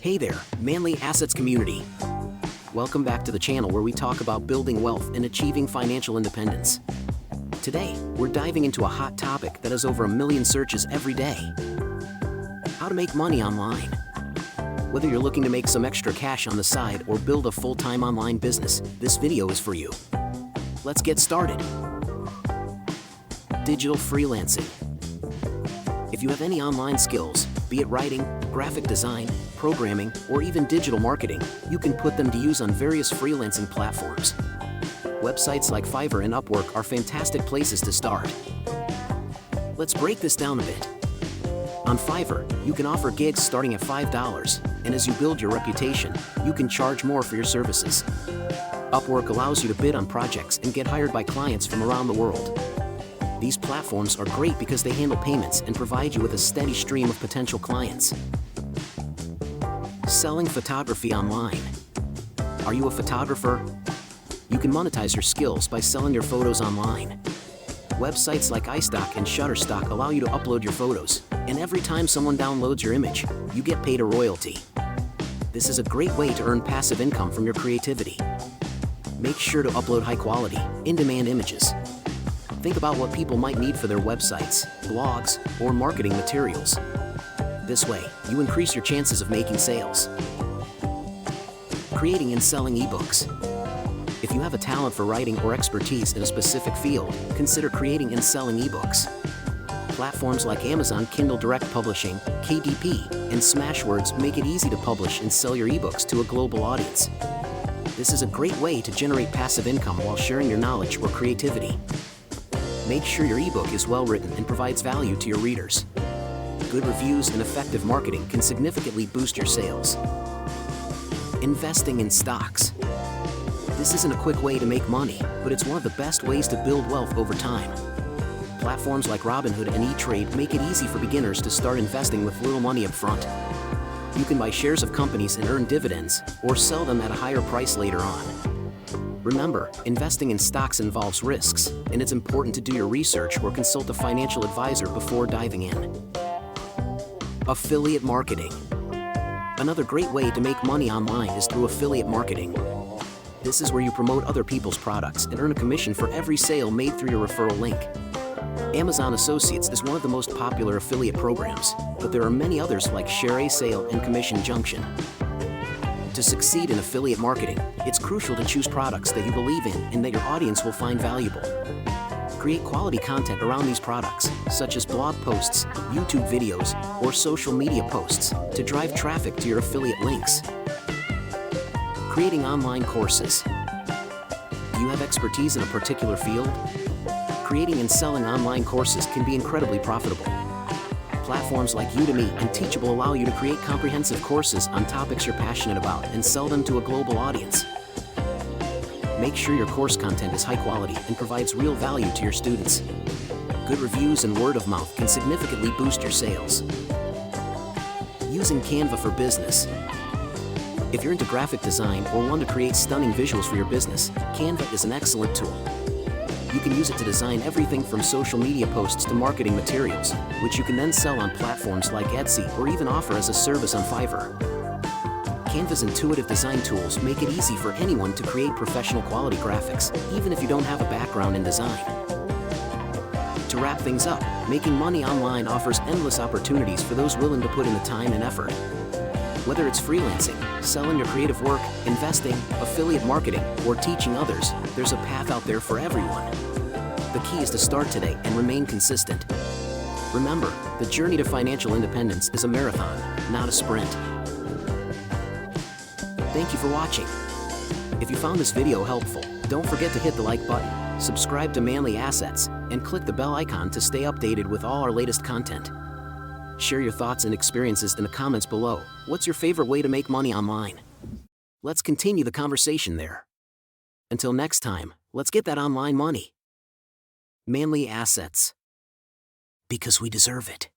Hey there, Manly Assets community. Welcome back to the channel where we talk about building wealth and achieving financial independence. Today, we're diving into a hot topic that has over 1 million searches every day. How to make money online. Whether you're looking to make some extra cash on the side or build a full-time online business, this video is for you. Let's get started. Digital freelancing. If you have any online skills, be it writing, graphic design, programming, or even digital marketing, you can put them to use on various freelancing platforms. Websites like Fiverr and Upwork are fantastic places to start. Let's break this down a bit. On Fiverr, you can offer gigs starting at $5, and as you build your reputation, you can charge more for your services. Upwork allows you to bid on projects and get hired by clients from around the world. These platforms are great because they handle payments and provide you with a steady stream of potential clients. Selling photography online. Are you a photographer? You can monetize your skills by selling your photos online. Websites like iStock and Shutterstock allow you to upload your photos, and every time someone downloads your image, you get paid a royalty. This is a great way to earn passive income from your creativity. Make sure to upload high-quality, in-demand images. Think about what people might need for their websites, blogs, or marketing materials. This way, you increase your chances of making sales. Creating and selling eBooks. If you have a talent for writing or expertise in a specific field, consider creating and selling eBooks. Platforms like Amazon Kindle Direct Publishing, KDP, and Smashwords make it easy to publish and sell your eBooks to a global audience. This is a great way to generate passive income while sharing your knowledge or creativity. Make sure your ebook is well written and provides value to your readers. Good reviews and effective marketing can significantly boost your sales. Investing in stocks. This isn't a quick way to make money, but it's one of the best ways to build wealth over time. Platforms like Robinhood and E-Trade make it easy for beginners to start investing with little money up front. You can buy shares of companies and earn dividends, or sell them at a higher price later on. Remember, investing in stocks involves risks, and it's important to do your research or consult a financial advisor before diving in. Affiliate marketing. Another great way to make money online is through affiliate marketing. This is where you promote other people's products and earn a commission for every sale made through your referral link. Amazon Associates is one of the most popular affiliate programs, but there are many others like ShareASale and Commission Junction. To succeed in affiliate marketing, it's crucial to choose products that you believe in and that your audience will find valuable. Create quality content around these products, such as blog posts, YouTube videos, or social media posts, to drive traffic to your affiliate links. Creating online courses. Do you have expertise in a particular field? Creating and selling online courses can be incredibly profitable. Platforms like Udemy and Teachable allow you to create comprehensive courses on topics you're passionate about and sell them to a global audience. Make sure your course content is high quality and provides real value to your students. Good reviews and word of mouth can significantly boost your sales. Using Canva for business. If you're into graphic design or want to create stunning visuals for your business, Canva is an excellent tool. You can use it to design everything from social media posts to marketing materials, which you can then sell on platforms like Etsy or even offer as a service on Fiverr. Canva's intuitive design tools make it easy for anyone to create professional quality graphics, even if you don't have a background in design. To wrap things up, making money online offers endless opportunities for those willing to put in the time and effort. Whether it's freelancing, selling your creative work, investing, affiliate marketing, or teaching others, there's a path out there for everyone. The key is to start today and remain consistent. Remember, the journey to financial independence is a marathon, not a sprint. Thank you for watching. If you found this video helpful, don't forget to hit the like button, subscribe to Manly Assets, and click the bell icon to stay updated with all our latest content. Share your thoughts and experiences in the comments below. What's your favorite way to make money online? Let's continue the conversation there. Until next time, let's get that online money. Manly Assets. Because we deserve it.